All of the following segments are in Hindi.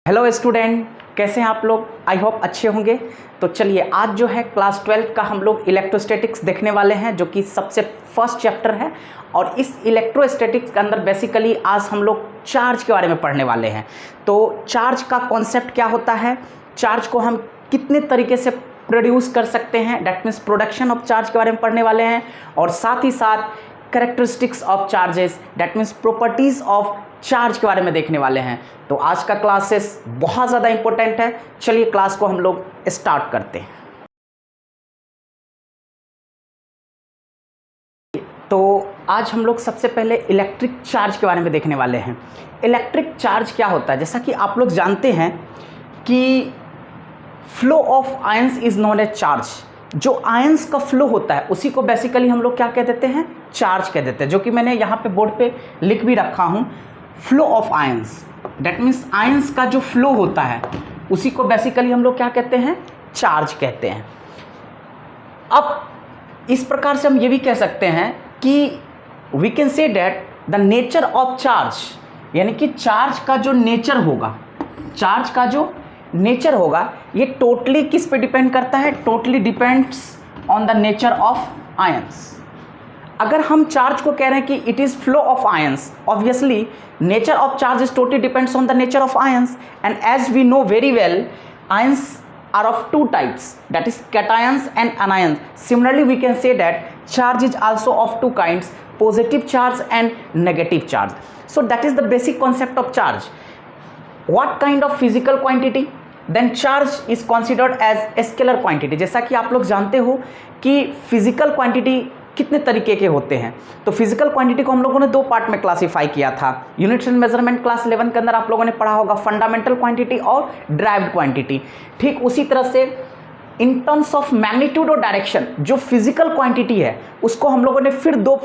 हेलो स्टूडेंट, कैसे हैं आप लोग। आई होप अच्छे होंगे। तो चलिए आज जो है क्लास 12 का हम लोग इलेक्ट्रोस्टैटिक्स देखने वाले हैं, जो कि सबसे फर्स्ट चैप्टर है। और इस इलेक्ट्रोस्टैटिक्स के अंदर बेसिकली आज हम लोग चार्ज के बारे में पढ़ने वाले हैं। तो चार्ज का कॉन्सेप्ट क्या होता है, चार्ज को हम कितने तरीके से प्रोड्यूस कर सकते हैं, that means production of charge के बारे में पढ़ने वाले हैं। और साथ ही साथ characteristics of charges, that means properties of charge के बारे में देखने वाले हैं। तो आज का क्लासेस बहुत ज़्यादा इंपॉर्टेंट है। चलिए क्लास को हम लोग स्टार्ट करते हैं। तो आज हम लोग सबसे पहले इलेक्ट्रिक चार्ज के बारे में देखने वाले हैं। इलेक्ट्रिक चार्ज क्या होता है, जैसा कि आप लोग जानते हैं कि flow of ions is known as charge. जो आयंस का फ्लो होता है उसी को बेसिकली हम लोग क्या कह देते हैं, चार्ज कह देते हैं, जो कि मैंने यहाँ पे बोर्ड पे लिख भी रखा हूँ। Flow of ions, that means ions का जो फ्लो होता है उसी को बेसिकली हम लोग क्या कहते हैं, चार्ज कहते हैं। अब इस प्रकार से हम ये भी कह सकते हैं कि we can say that the nature of charge, यानी कि चार्ज का जो नेचर होगा, चार्ज का जो नेचर होगा ये टोटली किस पे डिपेंड करता है, totally depends on the nature of ions. अगर हम चार्ज को कह रहे हैं कि it is flow of ions, obviously nature of charge is totally depends on the nature of ions. And as we know very well, ions are of two types, that is cations and anions. Similarly we can say that charge is also of two kinds, positive charge and negative charge. So that is the basic concept of charge. What kind of physical quantity? Then charge is considered as a scalar quantity. जैसा कि आप लोग जानते हो कि physical quantity कितने तरीके के होते हैं। तो फिजिकल क्वांटिटी को हम लोगों ने दो पार्ट में क्लासीफाई किया था। यूनिट्स एंड मेजरमेंट क्लास 11 के अंदर आप लोगों ने पढ़ा होगा फंडामेंटल क्वांटिटी और ड्राइव्ड क्वांटिटी। ठीक उसी तरह से इन टर्म्स ऑफ मैग्नीट्यूड और डायरेक्शन जो फिजिकल क्वांटिटी है उसको हम लोगों ने फिर दो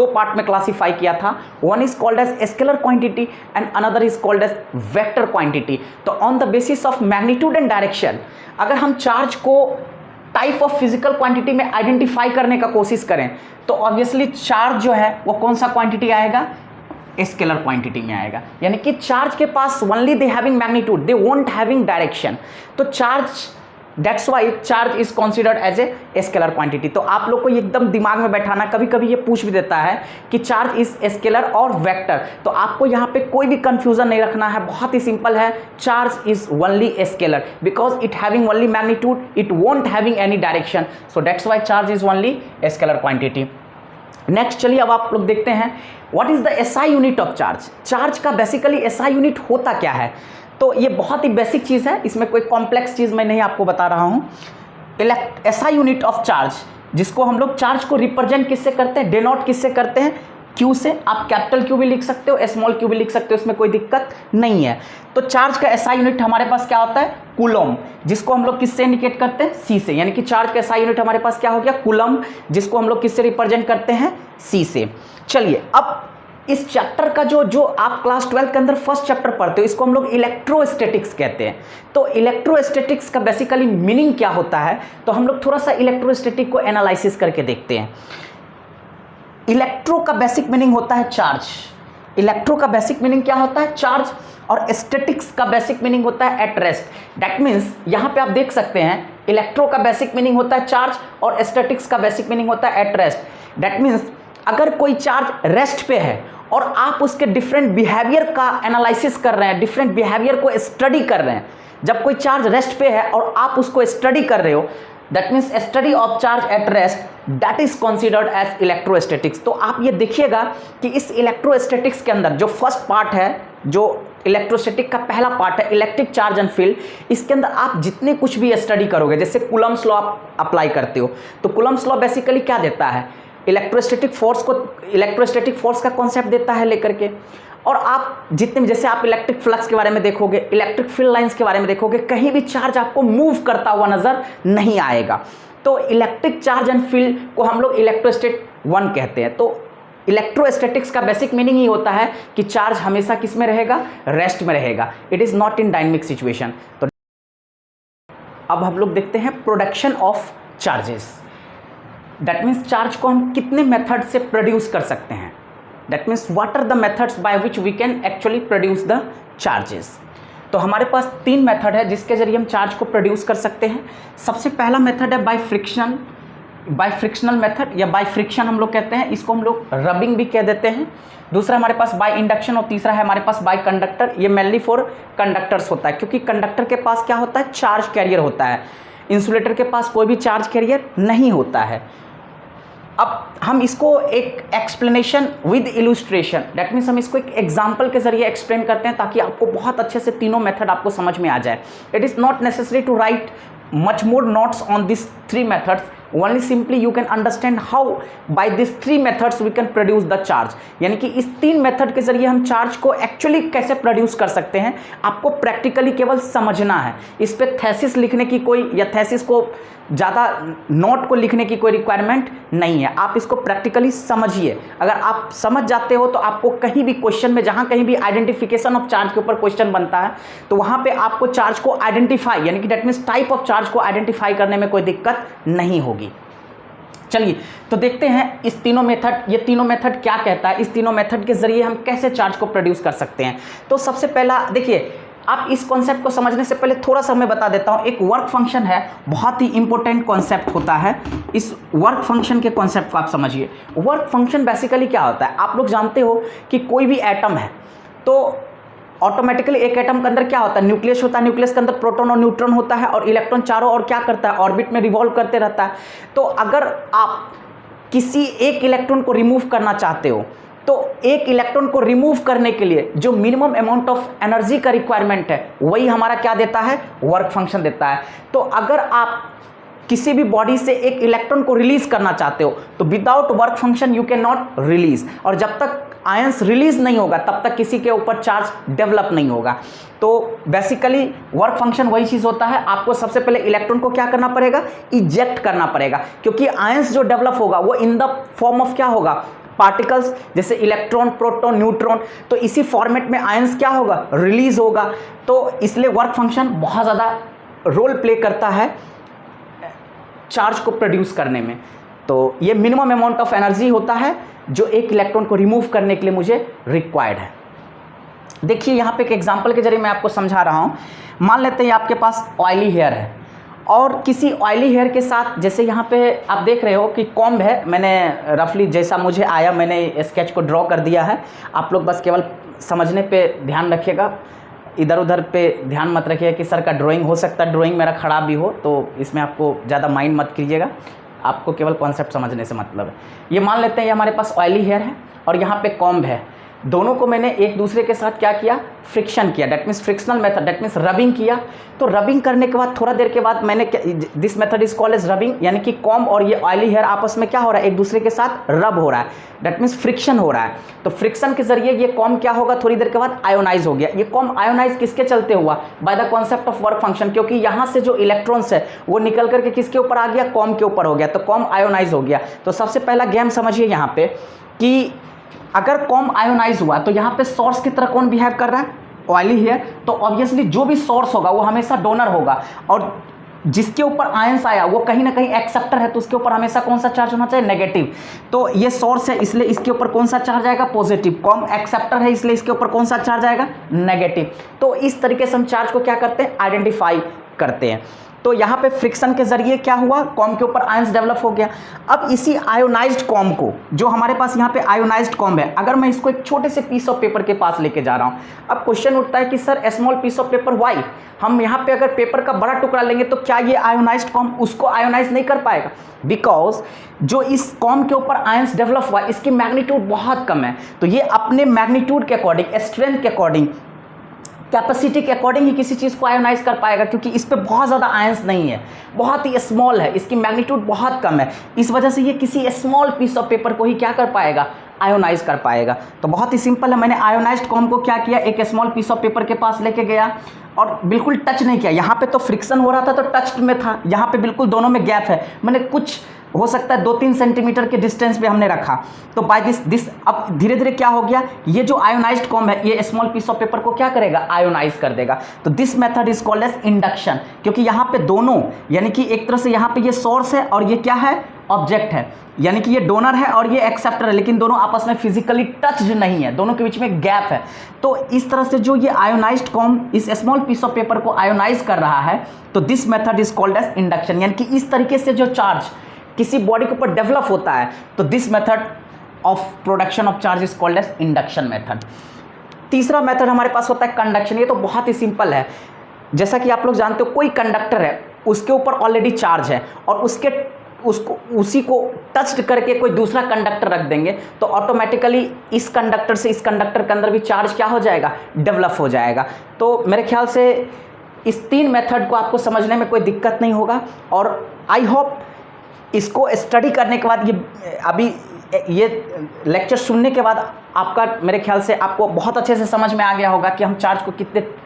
पार्ट में क्लासीफाई किया था। One is called as scalar quantity and another is called as vector quantity. तो on the basis of magnitude and direction अगर हम चार्ज को टाइप ऑफ फिजिकल क्वांटिटी में आइडेंटिफाई करने का कोशिश करें तो ऑब्वियसली चार्ज जो है वो कौन सा क्वांटिटी आएगा, स्केलर क्वांटिटी में आएगा। यानी कि चार्ज के पास only they having magnitude, they won't having direction. तो charge, that's why charge is considered as a scalar quantity. तो आप लोग को एकदम दिमाग में बैठाना, कभी कभी ये पूछ भी देता है कि चार्ज इज स्केलर और वेक्टर, तो आपको यहाँ पे कोई भी कंफ्यूजन नहीं रखना है। बहुत ही सिंपल है, charge is only scalar because it having only magnitude, it won't having any direction, so that's why charge is only scalar quantity. Next चलिए अब आप लोग देखते हैं what is the SI unit of charge. Charge का बेसिकली एसआई यूनिट होता क्या है। तो ये बहुत ही बेसिक चीज़ है, इसमें कोई कॉम्प्लेक्स चीज़ मैं नहीं आपको बता रहा हूँ। एसआई यूनिट ऑफ चार्ज, जिसको हम लोग चार्ज को रिप्रेजेंट किससे करते हैं, डिनोट किससे करते हैं, क्यू से। आप कैपिटल क्यू भी लिख सकते हो, स्मॉल क्यू भी लिख सकते हो, इसमें कोई दिक्कत नहीं है। तो चार्ज का एसआई यूनिट हमारे पास क्या होता है, कूलम, जिसको हम लोग किससे इंडिकेट करते हैं, सी से। यानी कि चार्ज का एसआई यूनिट हमारे पास क्या हो गया, कूलम, जिसको हम लोग किससे रिप्रेजेंट करते हैं, सी से। चलिए अब इस चैप्टर का जो आप क्लास 12 के अंदर फर्स्ट चैप्टर पढ़ते हो इसको हम लोग इलेक्ट्रोस्टैटिक्स कहते हैं। तो इलेक्ट्रोस्टैटिक्स का बेसिकली मीनिंग क्या होता है, तो हम लोग थोड़ा सा इलेक्ट्रोस्टैटिक को एनालिसिस करके देखते हैं। इलेक्ट्रो का बेसिक मीनिंग होता है चार्ज, इलेक्ट्रो का बेसिक मीनिंग क्या होता है, चार्ज। और स्टैटिक्स का बेसिक मीनिंग होता है एट रेस्ट। दैट मीन्स यहाँ पे आप देख सकते हैं इलेक्ट्रो का बेसिक मीनिंग होता है चार्ज और स्टैटिक्स का बेसिक मीनिंग होता है एट रेस्ट। दैट मीन्स अगर कोई चार्ज रेस्ट पे है और आप उसके डिफरेंट बिहेवियर का एनालिसिस कर रहे हैं, डिफरेंट बिहेवियर को स्टडी कर रहे हैं, जब कोई चार्ज रेस्ट पे है और आप उसको स्टडी कर रहे हो, that means study of charge at rest, that is considered as electrostatics. तो आप ये देखिएगा कि इस इलेक्ट्रोस्टैटिक्स के अंदर जो फर्स्ट पार्ट है, जो इलेक्ट्रोस्टैटिक का पहला पार्ट है इलेक्ट्रिक चार्ज एंड फील्ड, इसके अंदर आप जितने कुछ भी स्टडी करोगे, जैसे कूलम्स लॉ आप अप्लाई करते हो, तो कूलम्स लॉ बेसिकली क्या देता है, इलेक्ट्रोस्टैटिक फोर्स का कॉन्सेप्ट देता है लेकर के। और आप जितने, जैसे आप इलेक्ट्रिक फ्लक्स के बारे में देखोगे, इलेक्ट्रिक फील्ड लाइंस के बारे में देखोगे, कहीं भी चार्ज आपको मूव करता हुआ नजर नहीं आएगा। तो इलेक्ट्रिक चार्ज एंड फील्ड को हम लोग इलेक्ट्रोस्टैट 1 कहते हैं। तो इलेक्ट्रोस्टैटिक्स का बेसिक मीनिंग ही होता है कि चार्ज हमेशा किस में रहेगा, रेस्ट में रहेगा, it is not in dynamic situation. तो अब हम लोग देखते हैं production of charges. That means charge को हम कितने मेथड से प्रोड्यूस कर सकते हैं, that means what are the methods by which we can actually produce the charges. तो हमारे पास 3 मेथड है जिसके जरिए हम चार्ज को प्रोड्यूस कर सकते हैं। सबसे पहला मेथड है बाय फ्रिक्शनल मेथड या बाय फ्रिक्शन हम लोग कहते हैं, इसको हम लोग रबिंग भी कह देते हैं। दूसरा हमारे पास बाय इंडक्शन और तीसरा है हमारे पास बाय कंडक्टर। ये मेनली फॉर कंडक्टर्स होता है क्योंकि कंडक्टर के पास क्या होता है, चार्ज कैरियर होता है। इंसुलेटर के पास कोई भी चार्ज कैरियर नहीं होता है। अब हम इसको एक explanation with illustration, that means हम इसको एक एग्जाम्पल के जरिए एक्सप्लेन करते हैं ताकि आपको बहुत अच्छे से तीनों मेथड आपको समझ में आ जाए। It is not necessary to write much more notes on these 3 methods, only simply you can understand how by these 3 methods we can produce the charge। यानी कि इस 3 मेथड के जरिए हम चार्ज को एक्चुअली कैसे प्रोड्यूस कर सकते हैं, आपको प्रैक्टिकली केवल समझना है। इस पे थेसिस लिखने की कोई या थेसिस को ज़्यादा नोट को लिखने की कोई रिक्वायरमेंट नहीं है, आप इसको प्रैक्टिकली समझिए। अगर आप समझ जाते हो तो आपको कहीं भी क्वेश्चन में, जहाँ कहीं भी आइडेंटिफिकेशन ऑफ चार्ज के ऊपर क्वेश्चन बनता है तो वहाँ पे आपको चार्ज को आइडेंटिफाई यानी कि that means type of charge को आइडेंटिफाई करने में कोई दिक्कत नहीं होगी। चलिए तो देखते हैं इस तीनों मेथड, ये तीनों मेथड क्या कहता है, इस तीनों मेथड के जरिए हम कैसे चार्ज को प्रोड्यूस कर सकते हैं। तो सबसे पहला देखिए, आप इस कॉन्सेप्ट को समझने से पहले थोड़ा सा मैं बता देता हूँ। एक वर्क फंक्शन है, बहुत ही इंपॉर्टेंट कॉन्सेप्ट होता है। इस वर्क फंक्शन के कॉन्सेप्ट को आप समझिए। वर्क फंक्शन बेसिकली क्या होता है, आप लोग जानते हो कि कोई भी एटम है तो ऑटोमेटिकली एक एटम के अंदर क्या होता है, न्यूक्लियस होता है, न्यूक्लियस के अंदर प्रोटॉन और न्यूट्रॉन होता है और इलेक्ट्रॉन चारों ओर क्या करता है, ऑर्बिट में रिवॉल्व करते रहता है। तो अगर आप किसी एक इलेक्ट्रॉन को रिमूव करना चाहते हो तो एक इलेक्ट्रॉन को रिमूव करने के लिए जो मिनिमम अमाउंट ऑफ एनर्जी का रिक्वायरमेंट है वही हमारा क्या देता है, वर्क फंक्शन देता है। तो अगर आप किसी भी बॉडी से एक इलेक्ट्रॉन को रिलीज करना चाहते हो तो without work function you can not release, और जब तक आयंस रिलीज नहीं होगा तब तक किसी के ऊपर चार्ज डेवलप नहीं होगा। तो बेसिकली वर्क फंक्शन वही चीज़ होता है, आपको सबसे पहले इलेक्ट्रॉन को क्या करना पड़ेगा, इजेक्ट करना पड़ेगा, क्योंकि आयंस जो डेवलप होगा वो इन द फॉर्म ऑफ क्या होगा, पार्टिकल्स, जैसे इलेक्ट्रॉन, प्रोटॉन, न्यूट्रॉन। तो इसी फॉर्मेट में आयंस क्या होगा, रिलीज होगा। तो इसलिए वर्क फंक्शन बहुत ज़्यादा रोल प्ले करता है चार्ज को प्रोड्यूस करने में। तो ये मिनिमम अमाउंट ऑफ एनर्जी होता है जो एक इलेक्ट्रॉन को रिमूव करने के लिए मुझे रिक्वायर्ड है। देखिए यहाँ पे एक एग्जांपल के जरिए मैं आपको समझा रहा हूँ। मान लेते हैं आपके पास ऑयली हेयर है और किसी ऑयली हेयर के साथ, जैसे यहाँ पे आप देख रहे हो कि कॉम्ब है, मैंने रफली जैसा मुझे आया मैंने स्केच को ड्रॉ कर दिया है। आप लोग बस केवल समझने पे ध्यान रखिएगा, इधर उधर पे ध्यान मत रखिएगा कि सर का ड्राइंग हो सकता है ड्राइंग मेरा ख़राब भी हो, तो इसमें आपको ज़्यादा माइंड मत कीजिएगा, आपको केवल कॉन्सेप्ट समझने से मतलब है। ये मान लेते हैं ये हमारे पास ऑयली हेयर है और यहाँ पे कॉम्ब है, दोनों को मैंने एक दूसरे के साथ क्या किया, फ्रिक्शन किया, that means frictional method, that means rubbing किया। तो रबिंग करने के बाद थोड़ा देर के बाद मैंने this method is called as rubbing, यानी कि कॉम्ब और ये ऑयली हेयर आपस में क्या हो रहा है, एक दूसरे के साथ रब हो रहा है, दैट मीन्स फ्रिक्शन हो रहा है। तो फ्रिक्शन के जरिए ये कॉम्ब क्या होगा, थोड़ी देर के बाद आयोनाइज हो गया। ये कॉम्ब आयोनाइज किसके चलते हुआ, by the concept of work function, क्योंकि यहाँ से जो इलेक्ट्रॉन्स है वो निकल करके किसके ऊपर आ गया, कॉम्ब के ऊपर हो गया, तो कॉम्ब आयोनाइज हो गया। तो सबसे पहला गेम समझिए यहाँ पे कि अगर कॉम्ब आयोनाइज हुआ तो यहाँ पे सोर्स की तरह कौन बिहेव कर रहा है, ऑयली हेयर। तो ऑब्वियसली जो भी सोर्स होगा वो हमेशा डोनर होगा और जिसके ऊपर आयंस आया वो कहीं ना कहीं एक्सेप्टर है, तो उसके ऊपर हमेशा कौन सा चार्ज होना चाहिए, नेगेटिव। तो ये सोर्स है इसलिए इसके ऊपर कौन सा चार्ज आएगा, पॉजिटिव। कॉम्ब एक्सेप्टर है इसलिए इसके ऊपर कौन सा चार्ज आएगा, नेगेटिव। तो इस तरीके से हम चार्ज को क्या करते हैं, आइडेंटिफाई करते हैं। तो यहाँ पे फ्रिक्शन के जरिए क्या हुआ, कॉम्ब के ऊपर आयंस डेवलप हो गया। अब इसी आयोनाइज्ड कॉम्ब को, जो हमारे पास यहाँ पे आयोनाइज्ड कॉम्ब है, अगर मैं इसको एक छोटे से पीस ऑफ पेपर के पास लेके जा रहा हूँ, अब क्वेश्चन उठता है कि sir small piece of paper why, हम यहाँ पे अगर पेपर का बड़ा टुकड़ा लेंगे तो क्या ये आयोनाइज्ड कॉम्ब उसको आयोनाइज नहीं कर पाएगा, बिकॉज जो इस कॉम्ब के ऊपर आयंस डेवलप हुआ इसकी मैग्नीट्यूड बहुत कम है। तो ये अपने मैग्नीट्यूड के अकॉर्डिंग, स्ट्रेंथ के अकॉर्डिंग, कैपेसिटी के अकॉर्डिंग ही किसी चीज़ को आयोनाइज कर पाएगा, क्योंकि इस पे बहुत ज़्यादा आयंस नहीं है, बहुत ही स्मॉल है, इसकी मैग्नीट्यूड बहुत कम है। इस वजह से ये किसी स्मॉल पीस ऑफ पेपर को ही क्या कर पाएगा, आयोनाइज कर पाएगा। तो बहुत ही सिंपल है, मैंने आयोनाइज्ड कॉम्ब को क्या किया, एक स्मॉल पीस ऑफ पेपर के पास लेके गया और बिल्कुल टच नहीं किया। यहाँ पे तो फ्रिक्शन हो रहा था तो टच में था, यहाँ पे बिल्कुल दोनों में गैप है, मैंने कुछ हो सकता है 2-3 सेंटीमीटर के डिस्टेंस पे हमने रखा। तो बाय दिस अब धीरे धीरे क्या हो गया, ये जो आयोनाइज्ड कॉम्ब है ये स्मॉल पीस ऑफ पेपर को क्या करेगा, आयोनाइज कर देगा। तो this method is called as induction, क्योंकि यहाँ पे दोनों, यानी कि एक तरह से यहाँ पे ये सोर्स है और ये क्या है, ऑब्जेक्ट है, यानी कि ये डोनर है और ये एक्सेप्टर है, लेकिन दोनों आपस में फिजिकली टच्ड नहीं है, दोनों के बीच में गैप है। तो इस तरह से जो ये आयोनाइज्ड कॉम्ब इस स्मॉल पीस ऑफ पेपर को आयोनाइज कर रहा है, तो this method is called as induction. यानी कि इस तरीके से जो चार्ज किसी बॉडी के ऊपर डेवलप होता है, तो this method of production of charge is called as induction method. तीसरा मेथड हमारे पास होता है कंडक्शन। ये तो बहुत ही सिंपल है। जैसा कि आप लोग जानते हो, कोई कंडक्टर है, उसके ऊपर ऑलरेडी चार्ज है और उसी को टच करके कोई दूसरा कंडक्टर रख देंगे, तो ऑटोमेटिकली इस कंडक्टर से इस कंडक्टर के अंदर भी चार्ज क्या हो जाएगा, डेवलप हो जाएगा। तो मेरे ख्याल से इस 3 मेथड को आपको समझने में कोई दिक्कत नहीं होगा, और आई होप इसको स्टडी करने के बाद ये लेक्चर सुनने के बाद आपका, मेरे ख्याल से आपको बहुत अच्छे से समझ में आ गया होगा कि हम चार्ज को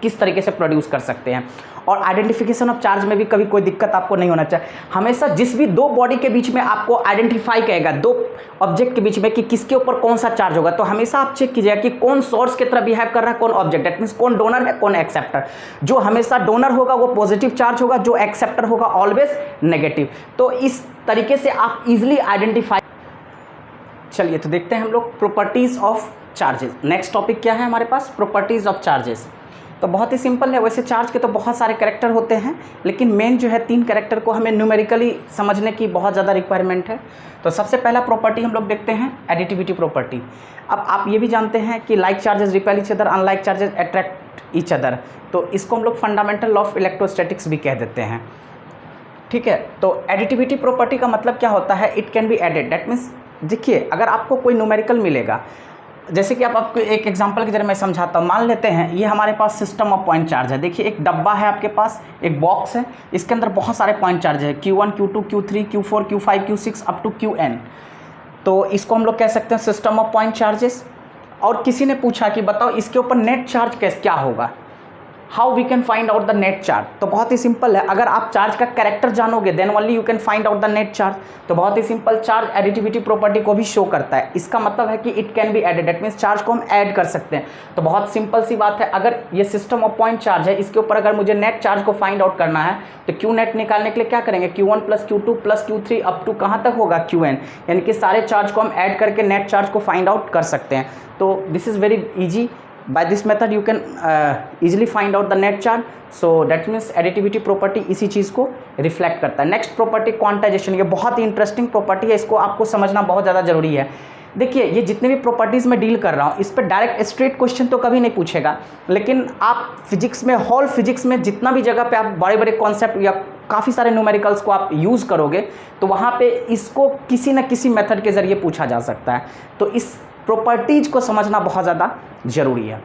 किस तरीके से प्रोड्यूस कर सकते हैं। और आइडेंटिफिकेशन ऑफ चार्ज में भी कभी कोई दिक्कत आपको नहीं होना चाहिए। हमेशा जिस भी 2 बॉडी के बीच में आपको आइडेंटिफाई करेगा, 2 ऑब्जेक्ट के बीच में, कि किसके ऊपर कौन सा चार्ज होगा, तो हमेशा आप चेक कीजिएगा कि कौन सोर्स की तरह बिहेव कर रहा है, कौन ऑब्जेक्ट, दैट मीन्स कौन डोनर है, कौन एक्सेप्टर। जो हमेशा डोनर होगा वो पॉजिटिव चार्ज होगा, जो एक्सेप्टर होगा ऑलवेज नेगेटिव। तो इस तरीके से आप इजिली आइडेंटिफाई। चलिए तो देखते हैं हम लोग properties of charges. Next topic क्या है हमारे पास, प्रॉपर्टीज ऑफ चार्जेस। तो बहुत ही सिंपल है। वैसे चार्ज के तो बहुत सारे कैरेक्टर होते हैं, लेकिन मेन जो है 3 कैरेक्टर को हमें न्यूमेरिकली समझने की बहुत ज़्यादा रिक्वायरमेंट है। तो सबसे पहला प्रॉपर्टी हम लोग देखते हैं एडिटिविटी प्रॉपर्टी। अब आप ये भी जानते हैं कि like charges repel each other, unlike charges attract each other. तो इसको हम लोग फंडामेंटल लॉ ऑफ इलेक्ट्रोस्टैटिक्स भी कह देते हैं। ठीक है, तो एडिटिविटी प्रॉपर्टी का मतलब क्या होता है, it can be added. That means देखिए, अगर आपको कोई न्यूमेरिकल मिलेगा, जैसे कि आपको एक एग्जांपल की जरिए मैं समझाता हूँ। मान लेते हैं ये हमारे पास सिस्टम ऑफ पॉइंट चार्ज है। देखिए एक डब्बा है आपके पास, एक बॉक्स है, इसके अंदर बहुत सारे पॉइंट चार्ज है, Q1, Q2, Q3, Q4, Q5, Q6 up to Qn। तो इसको हम लोग कह सकते हैं सिस्टम ऑफ पॉइंट चार्जेस। और किसी ने पूछा कि बताओ इसके ऊपर नेट चार्ज क्या होगा, how we can find out the net charge. तो बहुत ही सिंपल है, अगर आप चार्ज का कैरेक्टर जानोगे then only you can find out the net charge. तो बहुत ही सिंपल, चार्ज एडिटिविटी प्रॉपर्टी को भी शो करता है। इसका मतलब है कि it can be added, that means charge को हम ऐड कर सकते हैं। तो बहुत सिंपल सी बात है, अगर ये सिस्टम ऑफ पॉइंट चार्ज है, इसके ऊपर अगर मुझे नेट चार्ज को फाइंड आउट करना है, तो क्यू नेट निकालने के लिए क्या करेंगे, Q1 plus Q2 plus Q3 up to कहाँ तक होगा, Qn। यानी कि सारे चार्ज को हम ऐड करके नेट चार्ज को फाइंड आउट कर सकते हैं। तो this is very easy. By this method you can easily find out the net charge. So that means additivity property इसी चीज़ को रिफ्लेक्ट करता है। नेक्स्ट प्रॉपर्टी क्वांटाइजेशन, ये बहुत ही इंटरेस्टिंग प्रॉपर्टी है, इसको आपको समझना बहुत ज़्यादा जरूरी है। देखिए ये जितने भी प्रॉपर्टीज़ मैं डील कर रहा हूँ, इस पर डायरेक्ट स्ट्रेट क्वेश्चन तो कभी नहीं पूछेगा, लेकिन आप फिजिक्स में, होल फिजिक्स में जितना भी जगह पे आप बड़े बड़े कॉन्सेप्ट या काफ़ी सारे न्यूमेरिकल्स को आप यूज़ करोगे, तो वहाँ पे इसको किसी न किसी मेथड के ज़रिए पूछा जा सकता है। तो इस प्रॉपर्टीज को समझना बहुत ज़्यादा जरूरी है।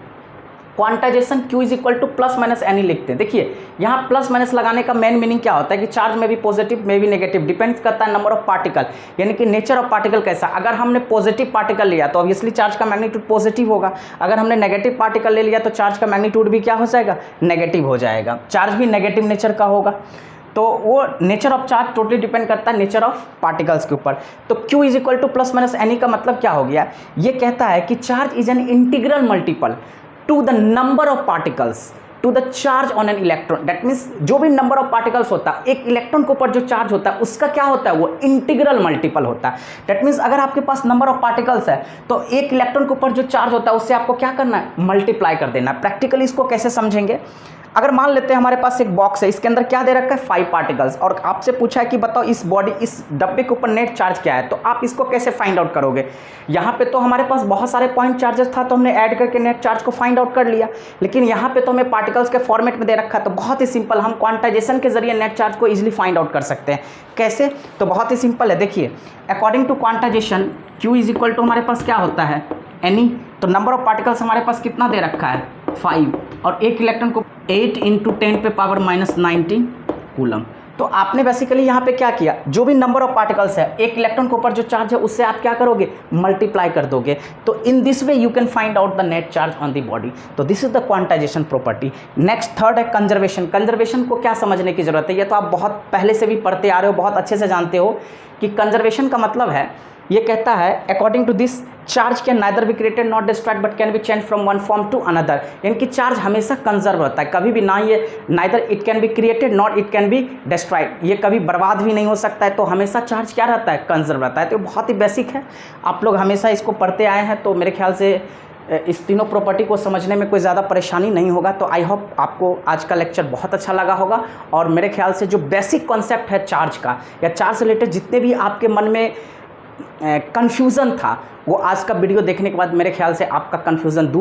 Quantization Q is equal to plus minus any लिखते हैं। देखिए यहाँ प्लस माइनस लगाने का मेन मीनिंग क्या होता है कि चार्ज में भी पॉजिटिव में भी नेगेटिव, डिपेंड्स करता है नंबर ऑफ पार्टिकल, यानी कि नेचर ऑफ पार्टिकल कैसा। अगर हमने पॉजिटिव पार्टिकल लिया तो ऑब्वियसली चार्ज का मैग्नीट्यूड पॉजिटिव होगा, अगर हमने नेगेटिव पार्टिकल ले लिया तो चार्ज का मैग्नीट्यूड भी क्या हो जाएगा, नेगेटिव हो जाएगा। चार्ज भी नेगेटिव नेचर का होगा। तो वो nature of charge totally depend करता है नेचर ऑफ पार्टिकल्स के ऊपर। तो Q is equal to plus minus n e का मतलब क्या हो गया, ये कहता है कि charge is an integral multiple to the number of particles to the charge on an electron. That means जो भी नंबर ऑफ पार्टिकल्स होता है, एक इलेक्ट्रॉन के ऊपर जो चार्ज होता है उसका क्या होता है, वो इंटीग्रल मल्टीपल होता है। दैट मीन्स अगर आपके पास नंबर ऑफ पार्टिकल्स है तो एक इलेक्ट्रॉन के ऊपर जो चार्ज होता है उससे आपको क्या करना है, मल्टीप्लाई कर देना है। प्रैक्टिकली इसको कैसे समझेंगे, अगर मान लेते हैं हमारे पास एक बॉक्स है, इसके अंदर क्या दे रखा है, 5 पार्टिकल्स, और आपसे पूछा है कि बताओ इस डब्बे के ऊपर नेट चार्ज क्या है, तो आप इसको कैसे फाइंड आउट करोगे। यहाँ पे तो हमारे पास बहुत सारे पॉइंट चार्जेस था, तो हमने ऐड करके नेट चार्ज को फाइंड आउट कर लिया, लेकिन यहाँ पे तो हमें पार्टिकल्स के फॉर्मेट में दे रखा है। तो बहुत ही सिंपल, हम क्वांटाइजेशन के जरिए नेट चार्ज को इजिली फाइंड आउट कर सकते हैं। कैसे, तो बहुत ही सिंपल है। देखिए according to quantisation Q is equal to हमारे पास क्या होता है, एनी। तो नंबर ऑफ पार्टिकल्स हमारे पास कितना दे रखा है, 5, और एक इलेक्ट्रॉन को 8 × 10⁻⁹ कूलम। तो आपने बेसिकली यहाँ पे क्या किया, जो भी नंबर ऑफ पार्टिकल्स है, एक इलेक्ट्रॉन के ऊपर जो चार्ज है उससे आप क्या करोगे, मल्टीप्लाई कर दोगे। तो in this way you can find out the net charge on the body. तो this is the quantisation property. Next third है कंजर्वेशन। कंजर्वेशन को क्या समझने की जरूरत है, ये तो आप बहुत पहले से भी पढ़ते आ रहे हो, बहुत अच्छे से जानते हो कि कंजर्वेशन का मतलब है ये कहता है according to this charge can neither be created not destroyed but can be change from one form to another, यानी कि चार्ज हमेशा कंजर्व रहता है, कभी भी ना ये neither it can B created not it can be destroyed, ये कभी बर्बाद भी नहीं हो सकता है, तो हमेशा चार्ज क्या रहता है, कंजर्व रहता है। तो बहुत ही बेसिक है, आप लोग हमेशा इसको पढ़ते आए हैं, तो मेरे ख्याल से इस तीनों प्रॉपर्टी को समझने में कोई ज़्यादा परेशानी नहीं होगा। तो आई होप आपको आज का लेक्चर बहुत अच्छा लगा होगा, और मेरे ख्याल से जो बेसिक कॉन्सेप्ट है चार्ज का या चार्ज से रिलेटेड जितने भी आपके मन में कन्फ्यूज़न था, वो आज का वीडियो देखने के बाद मेरे ख्याल से आपका कन्फ्यूज़न दूर